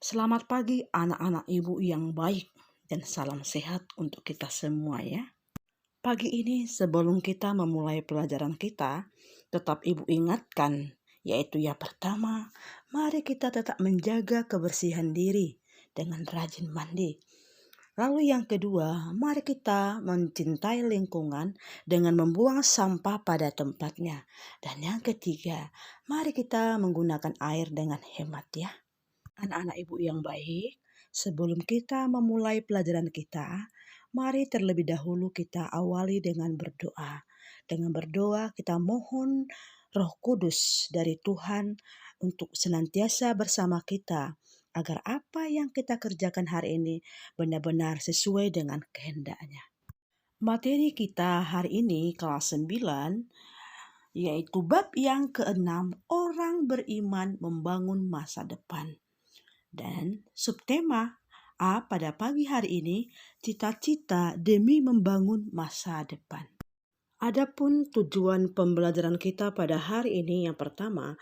Selamat pagi anak-anak ibu yang baik dan salam sehat untuk kita semua ya. Pagi ini sebelum kita memulai pelajaran kita, tetap ibu ingatkan yaitu yang pertama, mari kita tetap menjaga kebersihan diri dengan rajin mandi. Lalu yang kedua, mari kita mencintai lingkungan dengan membuang sampah pada tempatnya. Dan yang ketiga, mari kita menggunakan air dengan hemat ya. Anak-anak ibu yang baik, sebelum kita memulai pelajaran kita, mari terlebih dahulu kita awali dengan berdoa. Dengan berdoa kita mohon Roh Kudus dari Tuhan untuk senantiasa bersama kita, agar apa yang kita kerjakan hari ini benar-benar sesuai dengan kehendaknya. Materi kita hari ini kelas 9, yaitu bab yang ke-6, orang beriman membangun masa depan. Dan subtema A pada pagi hari ini, cita-cita demi membangun masa depan. Adapun tujuan pembelajaran kita pada hari ini, yang pertama,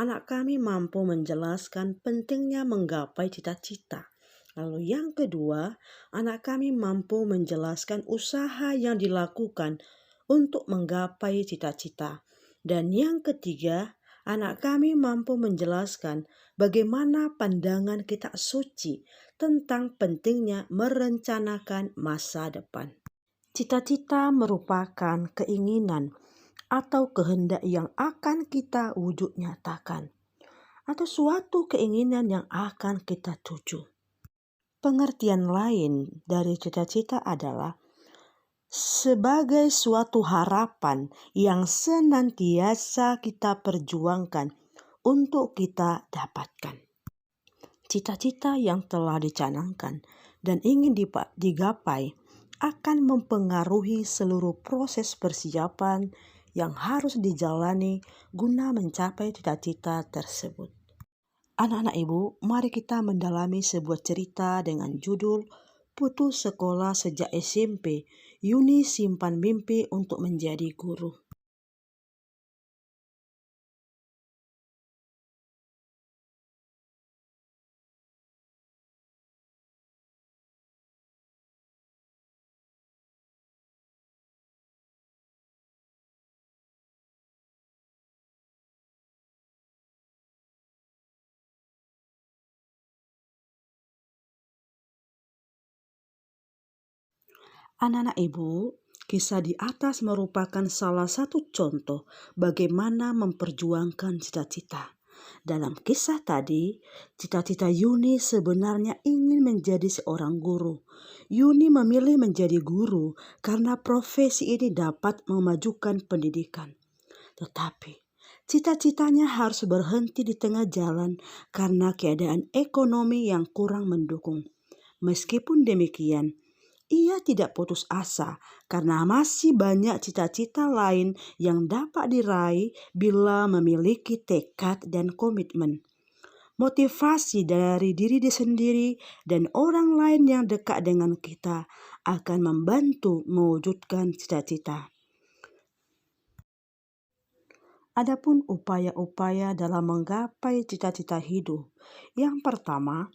anak kami mampu menjelaskan pentingnya menggapai cita-cita. Lalu yang kedua, anak kami mampu menjelaskan usaha yang dilakukan untuk menggapai cita-cita. Dan yang ketiga, anak kami mampu menjelaskan bagaimana pandangan kitab suci tentang pentingnya merencanakan masa depan. Cita-cita merupakan keinginan atau kehendak yang akan kita wujud nyatakan, atau suatu keinginan yang akan kita tuju. Pengertian lain dari cita-cita adalah sebagai suatu harapan yang senantiasa kita perjuangkan untuk kita dapatkan. Cita-cita yang telah dicanangkan dan ingin digapai akan mempengaruhi seluruh proses persiapan yang harus dijalani guna mencapai cita-cita tersebut. Anak-anak ibu, mari kita mendalami sebuah cerita dengan judul Putus Sekolah Sejak SMP, Yuni Simpan Mimpi untuk Menjadi Guru. Anak-anak ibu, kisah di atas merupakan salah satu contoh bagaimana memperjuangkan cita-cita. Dalam kisah tadi, cita-cita Yuni sebenarnya ingin menjadi seorang guru. Yuni memilih menjadi guru karena profesi ini dapat memajukan pendidikan. Tetapi, cita-citanya harus berhenti di tengah jalan karena keadaan ekonomi yang kurang mendukung. Meskipun demikian, ia tidak putus asa karena masih banyak cita-cita lain yang dapat diraih bila memiliki tekad dan komitmen. Motivasi dari diri sendiri dan orang lain yang dekat dengan kita akan membantu mewujudkan cita-cita. Adapun upaya-upaya dalam menggapai cita-cita hidup. Yang pertama,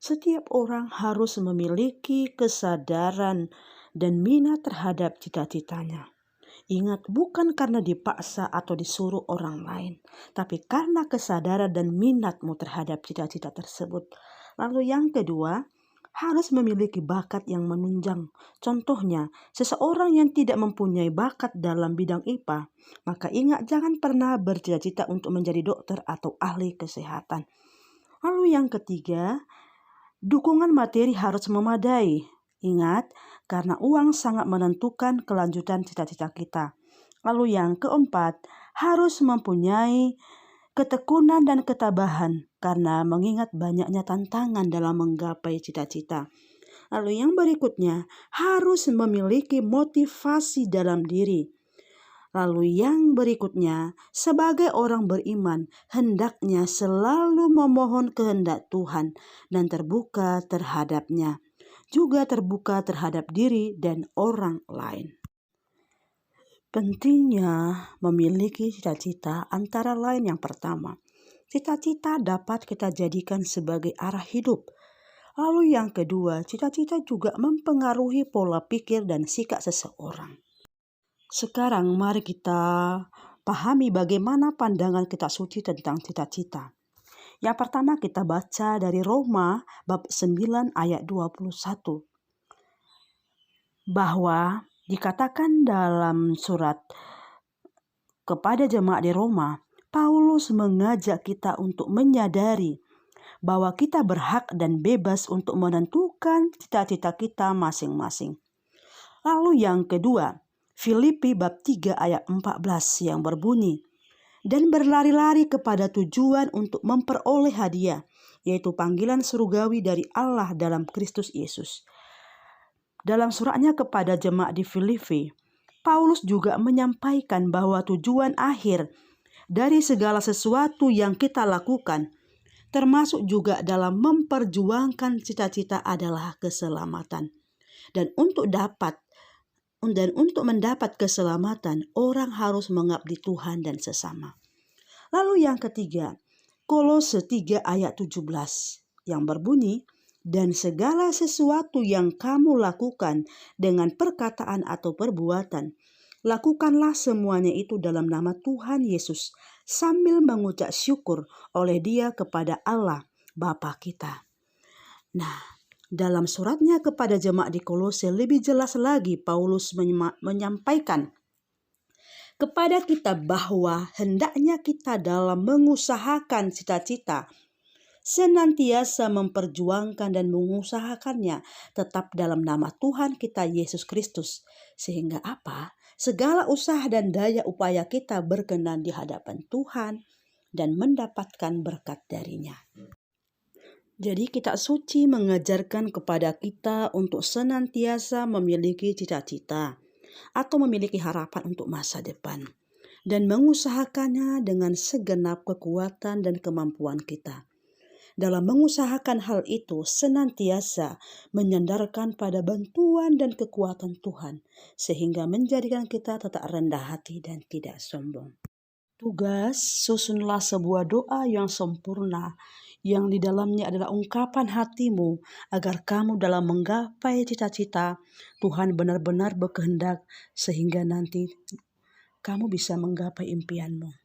setiap orang harus memiliki kesadaran dan minat terhadap cita-citanya. Ingat, bukan karena dipaksa atau disuruh orang lain, tapi karena kesadaran dan minatmu terhadap cita-cita tersebut. Lalu yang kedua, harus memiliki bakat yang menunjang. Contohnya, seseorang yang tidak mempunyai bakat dalam bidang IPA, maka ingat jangan pernah bercita-cita untuk menjadi dokter atau ahli kesehatan. Lalu yang ketiga, dukungan materi harus memadai. Ingat, karena uang sangat menentukan kelanjutan cita-cita kita. Lalu yang keempat, harus mempunyai ketekunan dan ketabahan karena mengingat banyaknya tantangan dalam menggapai cita-cita. Lalu yang berikutnya, harus memiliki motivasi dalam diri. Lalu yang berikutnya, sebagai orang beriman, hendaknya selalu memohon kehendak Tuhan dan terbuka terhadapnya. Juga terbuka terhadap diri dan orang lain. Pentingnya memiliki cita-cita antara lain yang pertama, cita-cita dapat kita jadikan sebagai arah hidup. Lalu yang kedua, cita-cita juga mempengaruhi pola pikir dan sikap seseorang. Sekarang mari kita pahami bagaimana pandangan kitab suci tentang cita-cita. Yang pertama kita baca dari Roma bab 9 ayat 21. Bahwa dikatakan dalam surat kepada jemaat di Roma, Paulus mengajak kita untuk menyadari bahwa kita berhak dan bebas untuk menentukan cita-cita kita masing-masing. Lalu yang kedua, Filipi bab 3 ayat 14 yang berbunyi, dan berlari-lari kepada tujuan untuk memperoleh hadiah, yaitu panggilan surgawi dari Allah dalam Kristus Yesus. Dalam suratnya kepada jemaat di Filipi, Paulus juga menyampaikan bahwa tujuan akhir dari segala sesuatu yang kita lakukan, termasuk juga dalam memperjuangkan cita-cita adalah keselamatan. Dan untuk mendapat keselamatan, orang harus mengabdi Tuhan dan sesama. Lalu yang ketiga, Kolose 3 ayat 17 yang berbunyi, dan segala sesuatu yang kamu lakukan dengan perkataan atau perbuatan, lakukanlah semuanya itu dalam nama Tuhan Yesus, sambil mengucap syukur oleh Dia kepada Allah Bapa kita. Nah, dalam suratnya kepada jemaat di Kolose lebih jelas lagi Paulus menyampaikan kepada kita bahwa hendaknya kita dalam mengusahakan cita-cita senantiasa memperjuangkan dan mengusahakannya tetap dalam nama Tuhan kita Yesus Kristus. Sehingga apa? Segala usaha dan daya upaya kita berkenan di hadapan Tuhan dan mendapatkan berkat darinya. Jadi kitab suci mengajarkan kepada kita untuk senantiasa memiliki cita-cita atau memiliki harapan untuk masa depan dan mengusahakannya dengan segenap kekuatan dan kemampuan kita. Dalam mengusahakan hal itu senantiasa menyandarkan pada bantuan dan kekuatan Tuhan, sehingga menjadikan kita tetap rendah hati dan tidak sombong. Tugas, susunlah sebuah doa yang sempurna, yang di dalamnya adalah ungkapan hatimu, agar kamu dalam menggapai cita-cita, Tuhan benar-benar berkehendak, sehingga nanti kamu bisa menggapai impianmu.